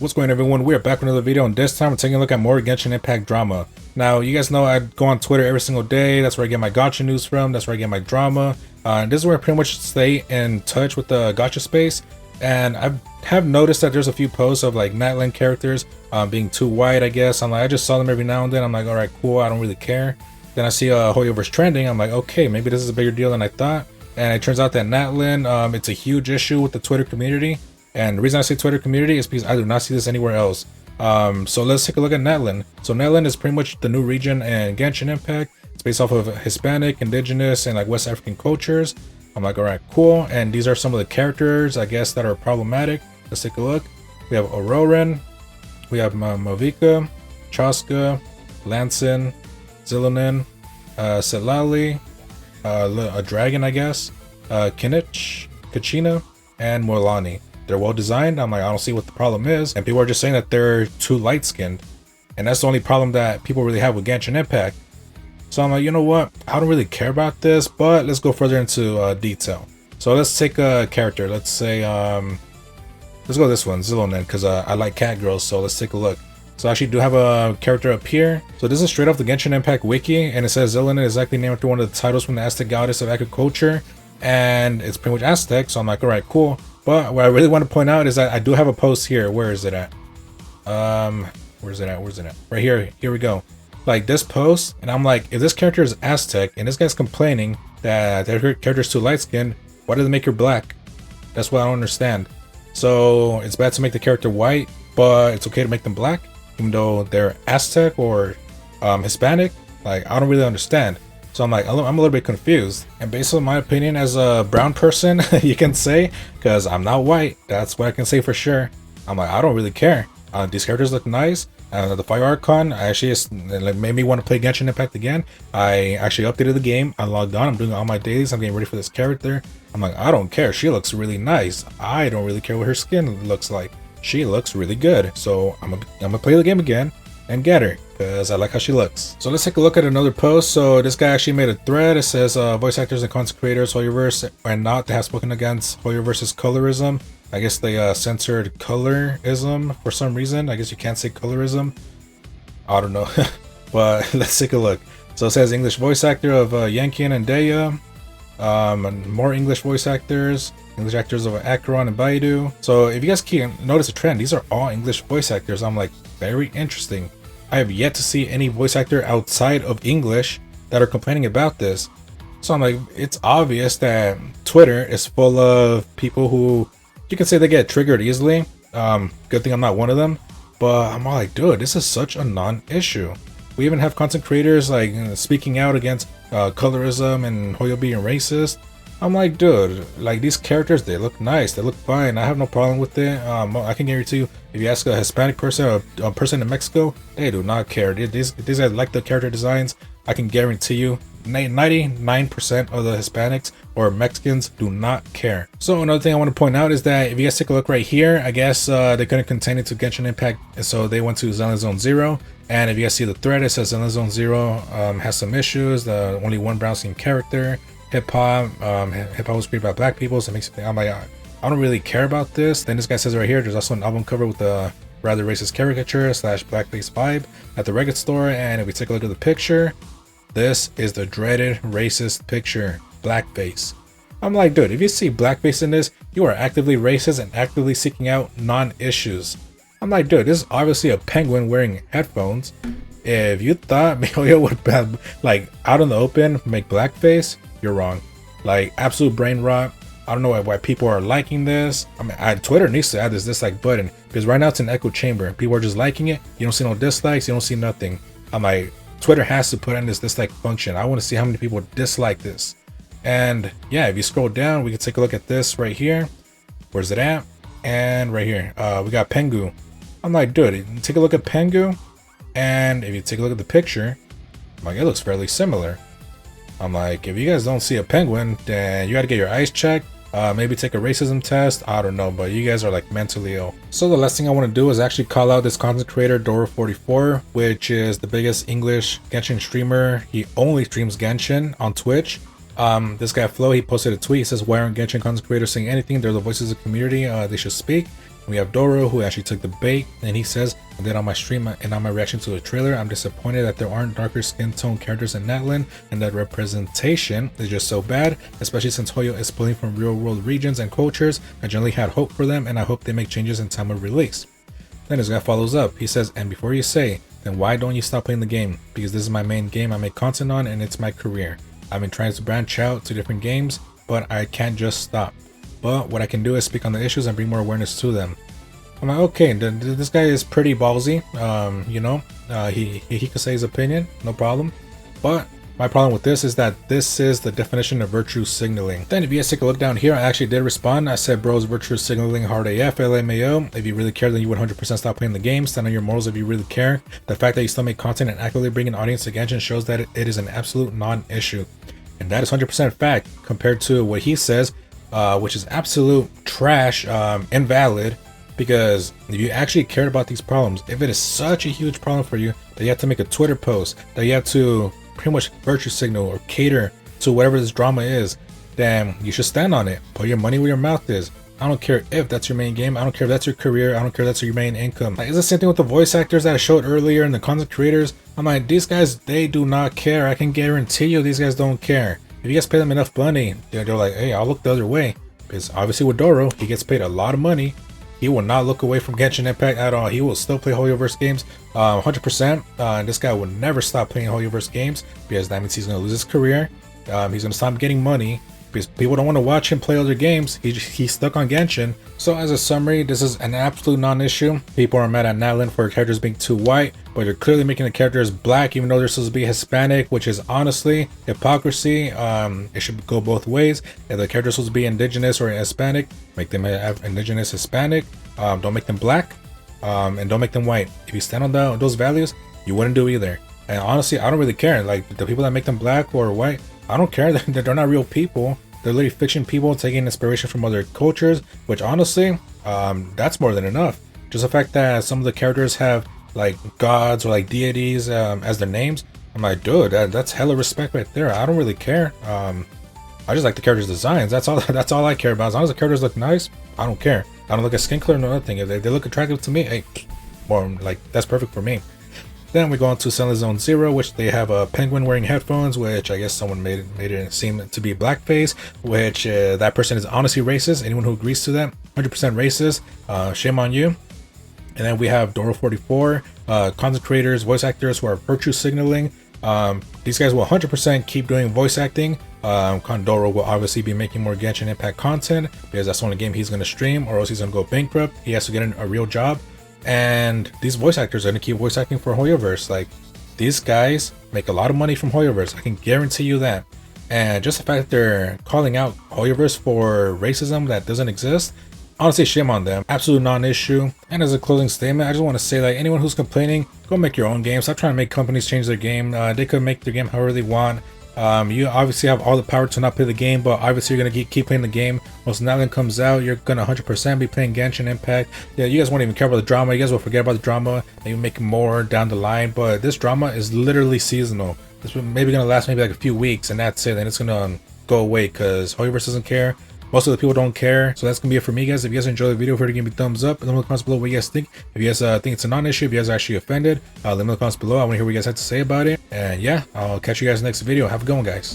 What's going on, everyone? We are back with another video, and this time we're taking a look at more Genshin Impact drama. Now, you guys know I go on Twitter every single day. That's where I get my gacha news from. That's where I get my drama. And this is where I pretty much stay in touch with the gacha space. And I have noticed that there's a few posts of like Natlan characters being too white, I guess. I just saw them every now and then. I'm like, all right, cool. I don't really care. Then I see Hoyoverse trending. I'm like, okay, maybe this is a bigger deal than I thought. And it turns out that Natlan, it's a huge issue with the Twitter community. And the reason I say Twitter community is because I do not see this anywhere else. So let's take a look at Natlan. So Natlan is pretty much the new region in Genshin Impact. It's based off of Hispanic, indigenous, and like West African cultures. I'm like, all right, cool. And these are some of the characters, I guess, that are problematic. Let's take a look. We have Auroran, we have Mavika, Chaska, Lanson, Zilonin, Selali, a dragon, I guess, Kinich, Kachina, and Morlani. They're well designed. I'm like, I don't see what the problem is. And people are just saying that they're too light skinned. And that's the only problem that people really have with Genshin Impact. So I'm like, you know what? I don't really care about this, but let's go further into detail. So let's take a character. Let's say, let's go this one, Zilonin, because I like cat girls. So let's take a look. So I actually do have a character up here. So this is straight off the Genshin Impact wiki. And it says Zilonin is actually named after one of the titles from the Aztec goddess of agriculture. And it's pretty much Aztec. So I'm like, all right, cool. But what I really want to point out is that I do have a post here. Where is it at? Where's it at? Right here. Here we go. Like this post, and I'm like, if this character is Aztec and this guy's complaining that their character is too light skinned, why do they make her black? That's what I don't understand. So it's bad to make the character white, but it's okay to make them black, even though they're Aztec or Hispanic. Like, I don't really understand. So I'm like, I'm a little bit confused. And based on my opinion as a brown person, you can say, because I'm not white, that's what I can say for sure. I'm like, I don't really care. These characters look nice. The Fire Archon actually made me want to play Genshin Impact again. I actually updated the game. I logged on. I'm doing all my dailies. I'm getting ready for this character. I'm like, I don't care. She looks really nice. I don't really care what her skin looks like. She looks really good. So I'm gonna play the game again and get her, because I like how she looks. So let's take a look at another post. So this guy actually made a thread. It says voice actors and content creators Hoyoverse and not they have spoken against Hoyoverse's colorism. I guess they censored colorism for some reason. I guess you can't say colorism. I don't know. But let's take a look. So it says English voice actor of Yankin and Deya. And more English voice actors. English actors of Acheron and Baidu. So if you guys can notice a trend, these are all English voice actors. I'm like, very interesting. I have yet to see any voice actor outside of English that are complaining about this. So I'm like, it's obvious that Twitter is full of people who you can say they get triggered easily. Good thing I'm not one of them. But I'm all like, dude, this is such a non-issue. We even have content creators like speaking out against colorism and Hoyo being racist. I'm like, dude, like these characters, they look nice, they look fine. I have no problem with it. I can guarantee you, if you ask a Hispanic person or a person in Mexico, they do not care. These guys like the character designs. I can guarantee you 99% of the Hispanics or Mexicans do not care. So another thing I want to point out is that if you guys take a look right here, I guess they couldn't contain it to Genshin Impact, and so they went to Zenless Zone 0. And if you guys see the thread, it says Zenless Zone 0 has some issues. Only one brown skin character. Hip hop was created by black people, so it makes me think, I'm like, I don't really care about this. Then this guy says right here, there's also an album cover with a rather racist caricature / blackface vibe at the record store. And if we take a look at the picture, this is the dreaded racist picture, blackface. I'm like, dude, if you see blackface in this, you are actively racist and actively seeking out non-issues. I'm like, dude, this is obviously a penguin wearing headphones. If you thought Mihoyo would like out in the open make blackface, you're wrong. Like, absolute brain rot. I don't know why people are liking this. I mean, Twitter needs to add this dislike button, because right now it's an echo chamber. People are just liking it. You don't see no dislikes. You don't see nothing. I'm like, Twitter has to put in this dislike function. I want to see how many people dislike this. And yeah, if you scroll down, we can take a look at this right here. Where's it at? And right here, we got Pengu. I'm like, dude, take a look at Pengu. And if you take a look at the picture, I'm like, it looks fairly similar. I'm like, if you guys don't see a penguin, then you got to get your eyes checked. Maybe take a racism test. I don't know, but you guys are like mentally ill. So the last thing I want to do is actually call out this content creator, Doro44, which is the biggest English Genshin streamer. He only streams Genshin on Twitch. This guy Flo, he posted a tweet. He says, why aren't Genshin content creators saying anything? They're the voices of the community. They should speak. We have Doro, who actually took the bait, and he says, "I did on my stream and on my reaction to the trailer, I'm disappointed that there aren't darker skin tone characters in Natlan, and that representation is just so bad, especially since Hoyo is pulling from real world regions and cultures. I generally had hope for them, and I hope they make changes in time of release." Then this guy follows up. He says, "And before you say, then why don't you stop playing the game? Because this is my main game I make content on, and it's my career. I've been trying to branch out to different games, but I can't just stop. But what I can do is speak on the issues and bring more awareness to them." I'm like, okay, this guy is pretty ballsy. He could say his opinion, no problem. But my problem with this is that this is the definition of virtue signaling. Then if you guys take a look down here, I actually did respond. I said, "Bros, virtue signaling hard AF, LMAO. If you really care, then you would 100% stop playing the game. Stand on your morals if you really care. The fact that you still make content and actively bring an audience to Genshin shows that it is an absolute non-issue." And that is 100% fact compared to what he says, which is absolute trash, invalid. Because if you actually cared about these problems, if it is such a huge problem for you that you have to make a Twitter post, that you have to pretty much virtue signal or cater to whatever this drama is, then you should stand on it. Put your money where your mouth is. I don't care if that's your main game. I don't care if that's your career. I don't care if that's your main income. Like, it's the same thing with the voice actors that I showed earlier and the content creators. I'm like, these guys, they do not care. I can guarantee you these guys don't care. If you guys pay them enough money, they're like, hey, I'll look the other way. Because obviously with Doro, he gets paid a lot of money. He will not look away from Genshin Impact at all. He will still play Hoyoverse games 100%. And this guy will never stop playing Hoyoverse games because that means he's going to lose his career. He's going to stop getting money because people don't want to watch him play other games. He's stuck on Genshin. So as a summary, this is an absolute non-issue. People are mad at Natlan for characters being too white, but they're clearly making the characters black even though they're supposed to be Hispanic, which is honestly hypocrisy. It should go both ways. If the character's supposed to be indigenous or Hispanic, make them indigenous Hispanic. Don't make them black, and don't make them white. If you stand on those values, you wouldn't do either. And honestly, I don't really care. Like, the people that make them black or white, I don't care. They're not real people. They're literally fiction people taking inspiration from other cultures, which honestly, that's more than enough. Just the fact that some of the characters have like gods or like deities as their names, I'm like, dude, that's hella respect right there. I don't really care. I just like the characters' designs. That's all I care about. As long as the characters look nice, I don't care. I don't look at skin color, no nothing. If they look attractive to me, hey, more like that's perfect for me. Then we go on to Sunless Zone Zero, which they have a penguin wearing headphones, which I guess someone made it seem to be blackface, which that person is honestly racist. Anyone who agrees to that, 100% racist. Shame on you. And then we have Doro 44, content creators, voice actors who are virtue signaling. These guys will 100% keep doing voice acting. Doro will obviously be making more Genshin Impact content because that's the only game he's going to stream, or else he's going to go bankrupt. He has to get a real job. And these voice actors are going to keep voice acting for Hoyoverse. Like, these guys make a lot of money from Hoyoverse. I can guarantee you that. And just the fact that they're calling out Hoyoverse for racism that doesn't exist, honestly, shame on them. Absolute non-issue. And as a closing statement, I just want to say, like, anyone who's complaining, go make your own game. Stop trying to make companies change their game. They could make their game however they want. You obviously have all the power to not play the game, but obviously you're gonna keep playing the game. Once Natlan comes out, you're gonna 100% be playing Genshin Impact. Yeah, you guys won't even care about the drama. You guys will forget about the drama, maybe make more down the line. But this drama is literally seasonal. This maybe gonna last maybe like a few weeks, and that's it. Then it's gonna go away because Hoyoverse doesn't care. Most of the people don't care. So that's gonna be it for me, guys. If you guys enjoyed the video, feel free to give me a thumbs up. Let me know in the comments below what you guys think. If you guys think it's a non-issue, if you guys are actually offended, let me know in the comments below. I want to hear what you guys have to say about it. And yeah, I'll catch you guys in the next video. Have a good one, guys.